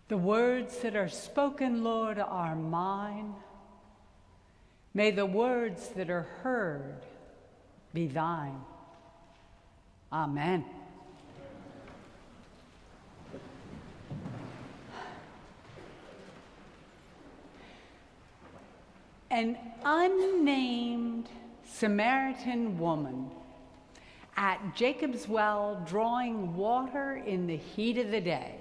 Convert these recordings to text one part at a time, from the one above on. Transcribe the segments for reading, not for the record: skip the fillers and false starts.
The words that are spoken, Lord, are mine. May the words that are heard be thine. Amen. An unnamed Samaritan woman at Jacob's well drawing water in the heat of the day.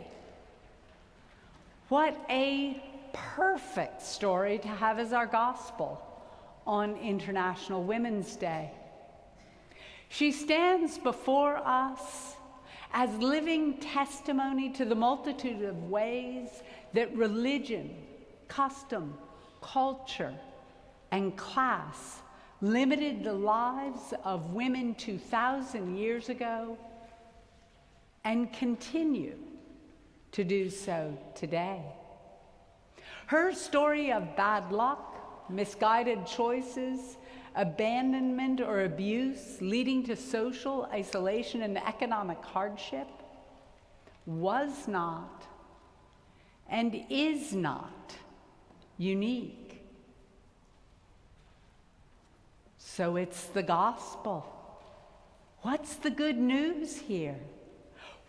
What a perfect story to have as our gospel on International Women's Day. She stands before us as living testimony to the multitude of ways that religion, custom, culture, and class limited the lives of women 2,000 years ago and continue to do so today. Her story of bad luck, misguided choices, abandonment or abuse leading to social isolation and economic hardship was not and is not unique. So it's the gospel. What's the good news here?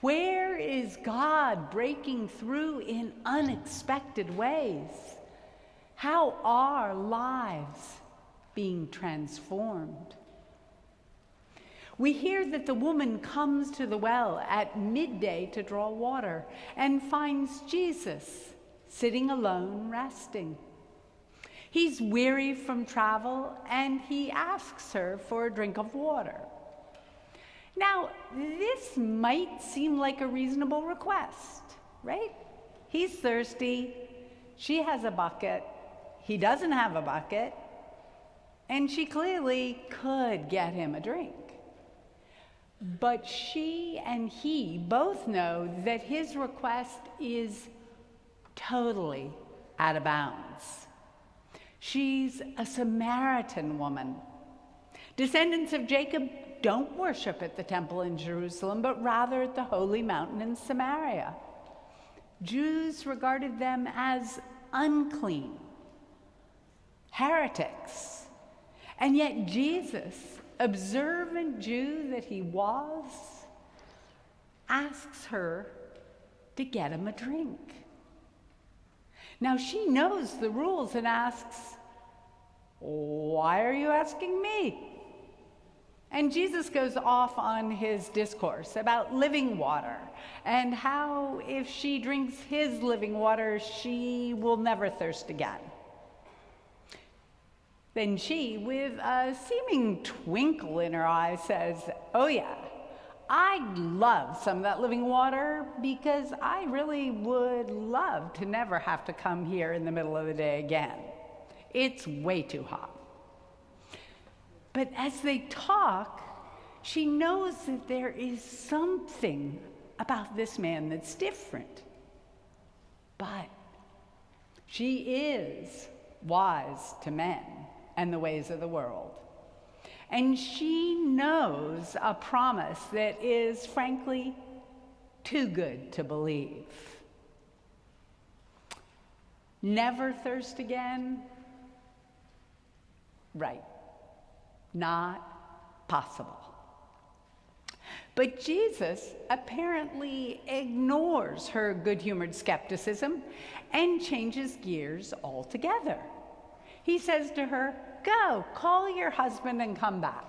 Where is God breaking through in unexpected ways? How are lives being transformed? We hear that the woman comes to the well at midday to draw water and finds Jesus sitting alone, resting. He's weary from travel and he asks her for a drink of water. Now, this might seem like a reasonable request, right? He's thirsty, she has a bucket, he doesn't have a bucket, and she clearly could get him a drink. But she and he both know that his request is totally out of bounds. She's a Samaritan woman. Descendants of Jacob don't worship at the temple in Jerusalem, but rather at the holy mountain in Samaria. Jews regarded them as unclean, heretics. And yet Jesus, observant Jew that he was, asks her to get him a drink. Now she knows the rules and asks, "Why are you asking me?" And Jesus goes off on his discourse about living water and how if she drinks his living water, she will never thirst again. Then she, with a seeming twinkle in her eye, says, "Oh yeah, I'd love some of that living water because I really would love to never have to come here in the middle of the day again. It's way too hot." But as they talk, she knows that there is something about this man that's different. But she is wise to men and the ways of the world. And she knows a promise that is, frankly, too good to believe. Never thirst again? Right. Not possible. But Jesus apparently ignores her good-humored skepticism and changes gears altogether. He says to her, "Go, call your husband and come back."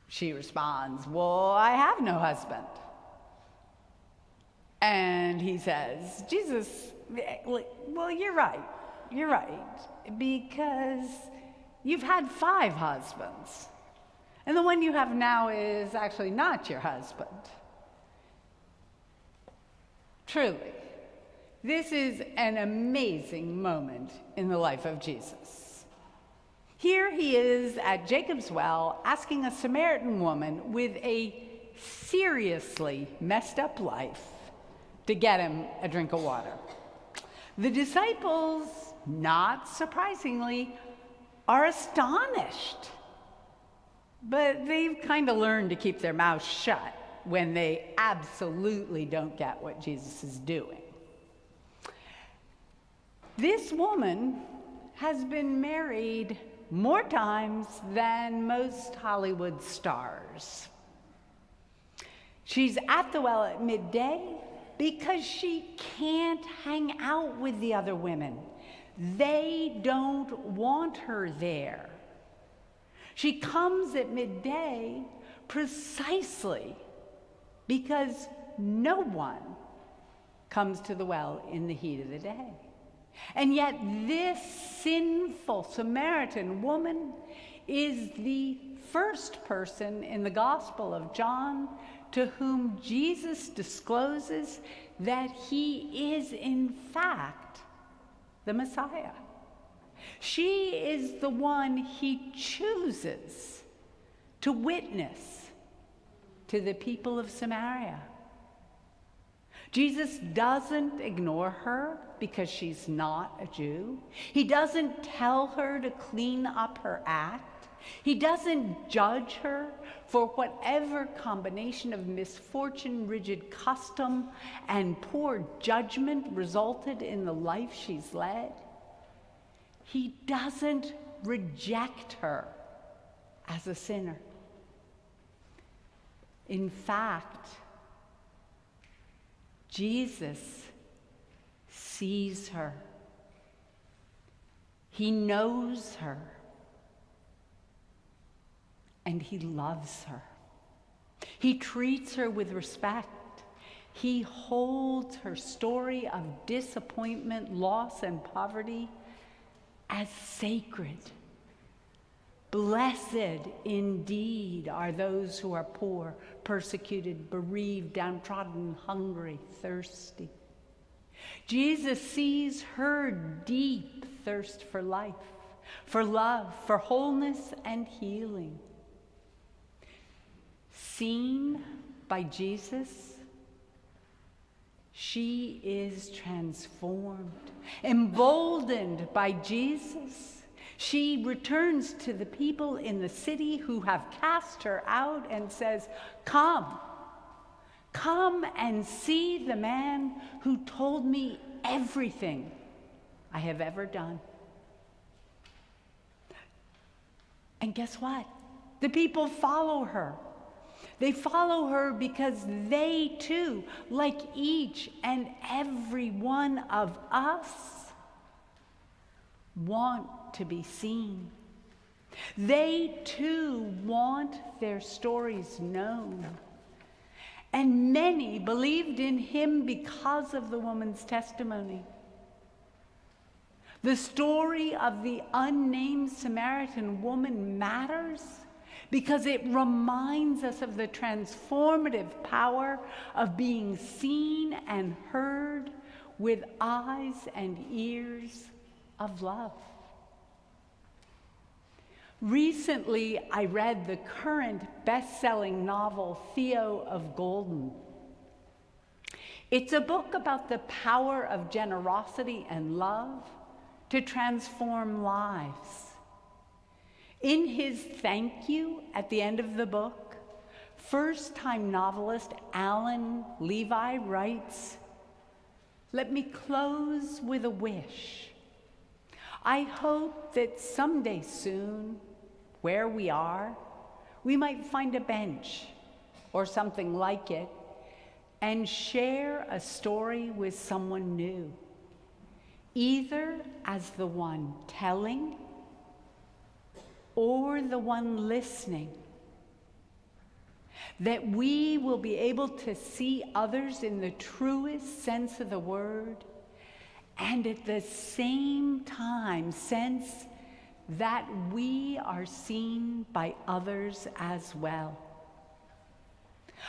She responds, "Well, I have no husband." And he says, "Jesus, well, you're right, because you've had 5 husbands, and the one you have now is actually not your husband." Truly, this is an amazing moment in the life of Jesus. Here he is at Jacob's well asking a Samaritan woman with a seriously messed up life to get him a drink of water. The disciples, not surprisingly, are astonished. But they've kind of learned to keep their mouths shut when they absolutely don't get what Jesus is doing. This woman has been married more times than most Hollywood stars. She's at the well at midday because she can't hang out with the other women. They don't want her there. She comes at midday precisely because no one comes to the well in the heat of the day. And yet this sinful Samaritan woman is the first person in the Gospel of John to whom Jesus discloses that he is in fact the Messiah. She is the one he chooses to witness to the people of Samaria. Jesus doesn't ignore her because she's not a Jew. He doesn't tell her to clean up her act. He doesn't judge her for whatever combination of misfortune, rigid custom, and poor judgment resulted in the life she's led. He doesn't reject her as a sinner. In fact, Jesus sees her. He knows her. And he loves her. He treats her with respect. He holds her story of disappointment, loss, and poverty as sacred. Blessed indeed are those who are poor, persecuted, bereaved, downtrodden, hungry, thirsty. Jesus sees her deep thirst for life, for love, for wholeness and healing. Seen by Jesus, she is transformed. Emboldened by Jesus, she returns to the people in the city who have cast her out and says, "Come and see the man who told me everything I have ever done." And guess what? The people follow her. They follow her because they too, like each and every one of us, want to be seen. They too want their stories known. And many believed in him because of the woman's testimony. The story of the unnamed Samaritan woman matters because it reminds us of the transformative power of being seen and heard with eyes and ears of love. Recently, I read the current best-selling novel, Theo of Gould. It's a book about the power of generosity and love to transform lives. In his thank you at the end of the book, first-time novelist Alan Levi writes, "Let me close with a wish. I hope that someday soon, where we are, we might find a bench or something like it and share a story with someone new, either as the one telling or the one listening, that we will be able to see others in the truest sense of the word, and at the same time sense that we are seen by others as well.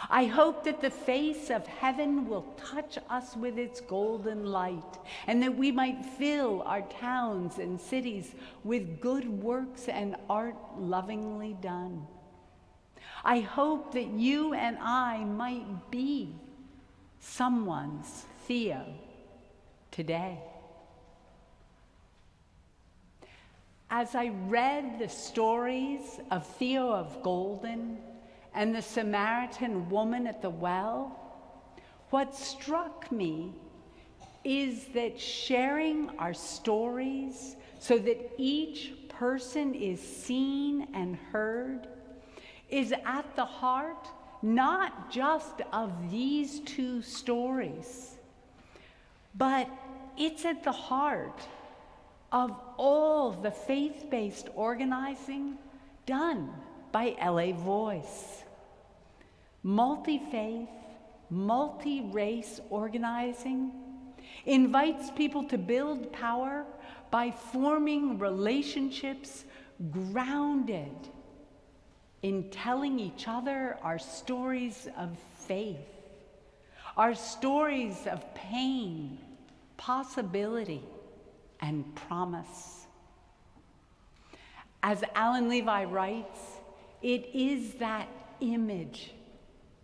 I hope that the face of heaven will touch us with its golden light, and that we might fill our towns and cities with good works and art lovingly done. I hope that you and I might be someone's Theo today." As I read the stories of Theo of Gould and the Samaritan woman at the well, what struck me is that sharing our stories so that each person is seen and heard is at the heart not just of these two stories, but it's at the heart of all the faith-based organizing done by LA Voice. Multi-faith, multi-race organizing invites people to build power by forming relationships grounded in telling each other our stories of faith, our stories of pain, possibility, and promise. As Alan Levi writes, it is that image,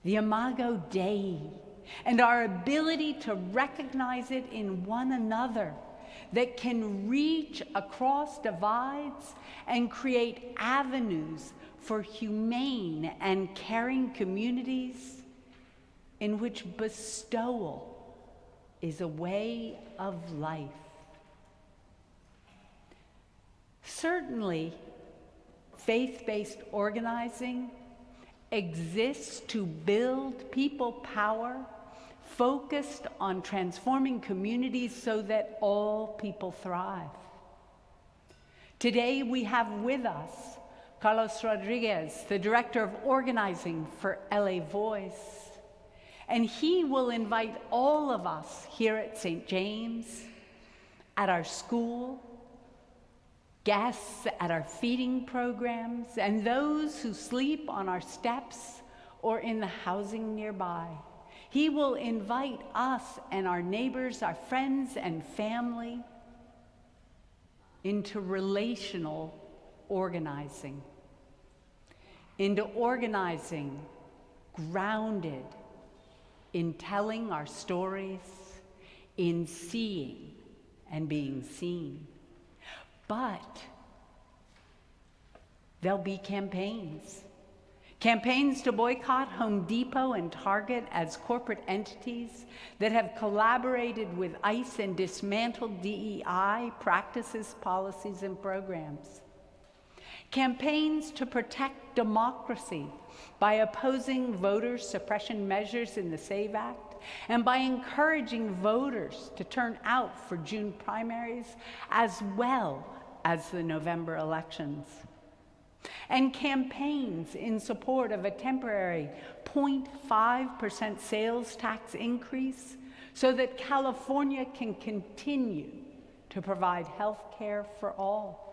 the Imago Dei, and our ability to recognize it in one another that can reach across divides and create avenues for humane and caring communities in which bestowal is a way of life. Certainly, faith-based organizing exists to build people power focused on transforming communities so that all people thrive. Today we have with us Carlos Rodriguez, the Director of Organizing for LA Voice, and he will invite all of us here at St. James, at our school, guests at our feeding programs, and those who sleep on our steps or in the housing nearby. He will invite us and our neighbors, our friends and family into relational organizing, into organizing grounded in telling our stories, in seeing and being seen. But there'll be campaigns. Campaigns to boycott Home Depot and Target as corporate entities that have collaborated with ICE and dismantled DEI practices, policies, and programs. Campaigns to protect democracy by opposing voter suppression measures in the SAVE Act and by encouraging voters to turn out for June primaries as well as the November elections. And campaigns in support of a temporary 0.5% sales tax increase so that California can continue to provide health care for all.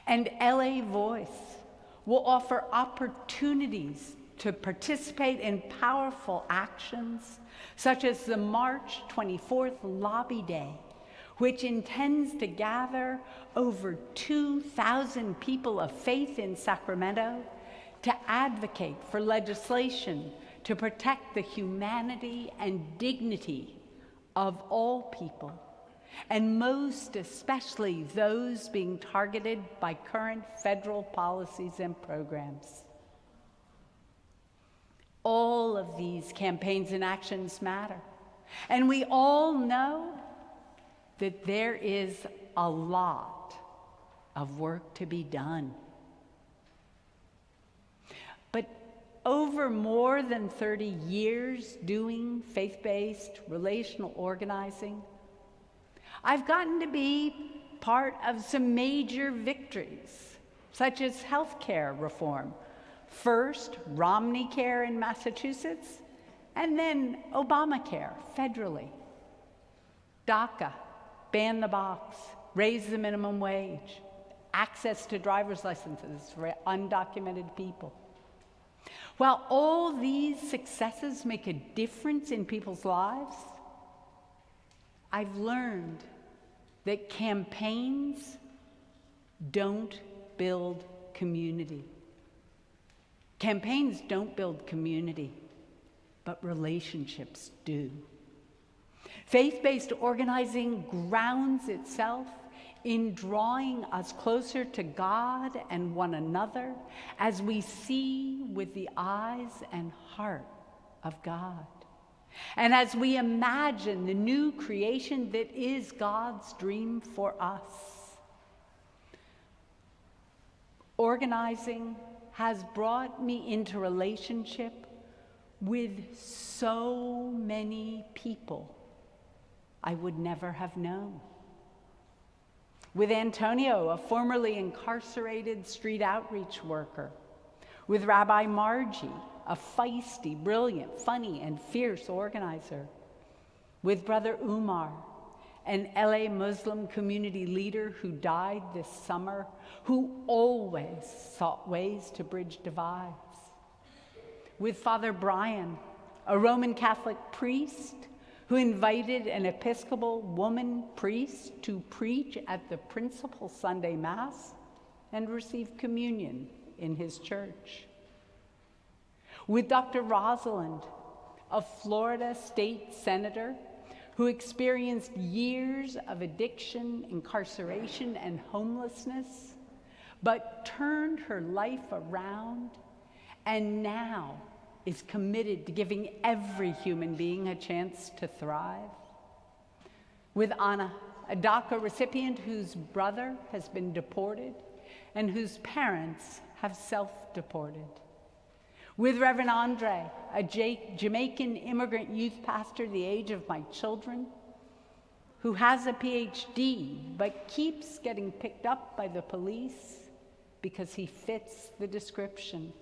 And LA Voice will offer opportunities to participate in powerful actions such as the March 24th Lobby Day, which intends to gather over 2,000 people of faith in Sacramento to advocate for legislation to protect the humanity and dignity of all people, and most especially those being targeted by current federal policies and programs. All of these campaigns and actions matter, and we all know that there is a lot of work to be done. But over more than 30 years doing faith-based relational organizing, I've gotten to be part of some major victories, such as healthcare reform. First, Romney Care in Massachusetts, and then Obamacare federally. DACA, ban the box, raise the minimum wage, access to driver's licenses for undocumented people. While all these successes make a difference in people's lives, I've learned that campaigns don't build community. Campaigns don't build community, but relationships do. Faith-based organizing grounds itself in drawing us closer to God and one another as we see with the eyes and heart of God. And as we imagine the new creation that is God's dream for us. Organizing has brought me into relationship with so many people I would never have known. With Antonio, a formerly incarcerated street outreach worker. With Rabbi Margie, a feisty, brilliant, funny, and fierce organizer. With Brother Umar, an LA Muslim community leader who died this summer, who always sought ways to bridge divides. With Father Brian, a Roman Catholic priest who invited an Episcopal woman priest to preach at the principal Sunday Mass and receive communion in his church. With Dr. Rosalind, a Florida state senator who experienced years of addiction, incarceration, and homelessness, but turned her life around and now is committed to giving every human being a chance to thrive. With Anna, a DACA recipient whose brother has been deported and whose parents have self-deported. With Reverend Andre, a Jamaican immigrant youth pastor the age of my children, who has a PhD but keeps getting picked up by the police because he fits the description.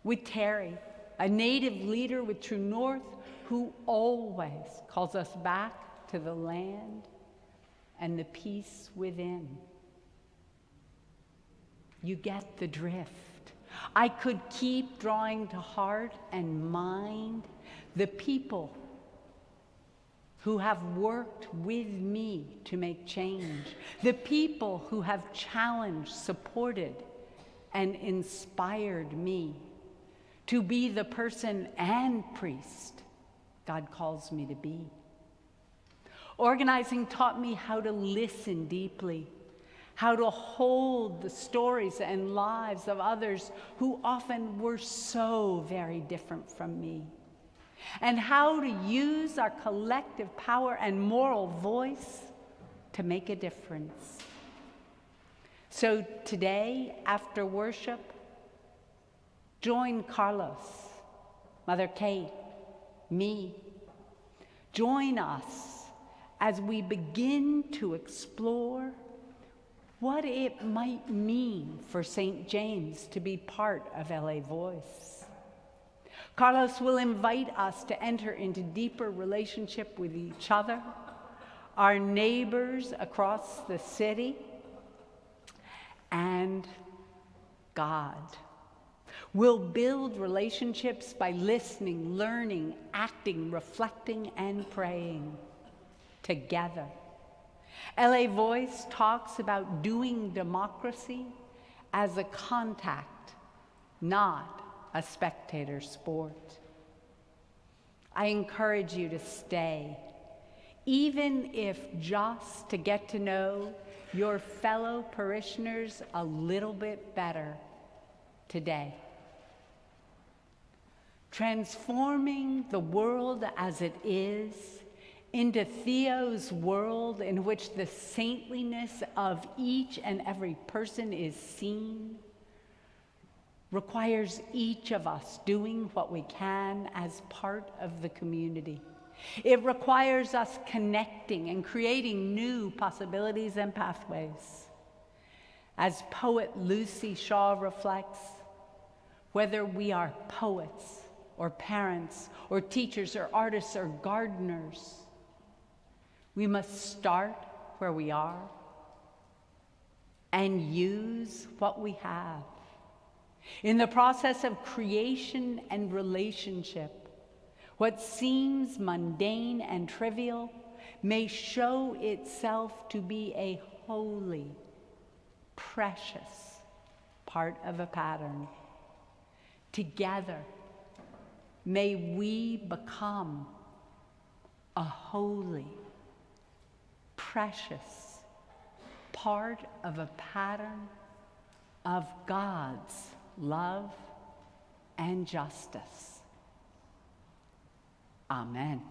With Terry, a native leader with True North who always calls us back to the land and the peace within. You get the drift. I could keep drawing to heart and mind the people who have worked with me to make change, the people who have challenged, supported, and inspired me to be the person and priest God calls me to be. Organizing taught me how to listen deeply, how to hold the stories and lives of others who often were so very different from me, and how to use our collective power and moral voice to make a difference. So today, after worship, join Carlos, Mother Kate, me. Join us as we begin to explore what it might mean for St. James to be part of LA Voice. Carlos will invite us to enter into deeper relationship with each other, our neighbors across the city, and God. We'll build relationships by listening, learning, acting, reflecting, and praying together. LA Voice talks about doing democracy as a contact, not a spectator sport. I encourage you to stay, even if just to get to know your fellow parishioners a little bit better today. Transforming the world as it is into Theo's world in which the saintliness of each and every person is seen requires each of us doing what we can as part of the community. It requires us connecting and creating new possibilities and pathways. As poet Lucy Shaw reflects, whether we are poets or parents or teachers or artists or gardeners, we must start where we are and use what we have. In the process of creation and relationship, what seems mundane and trivial may show itself to be a holy, precious part of a pattern. Together, may we become a holy, precious part of a pattern of God's love and justice. Amen.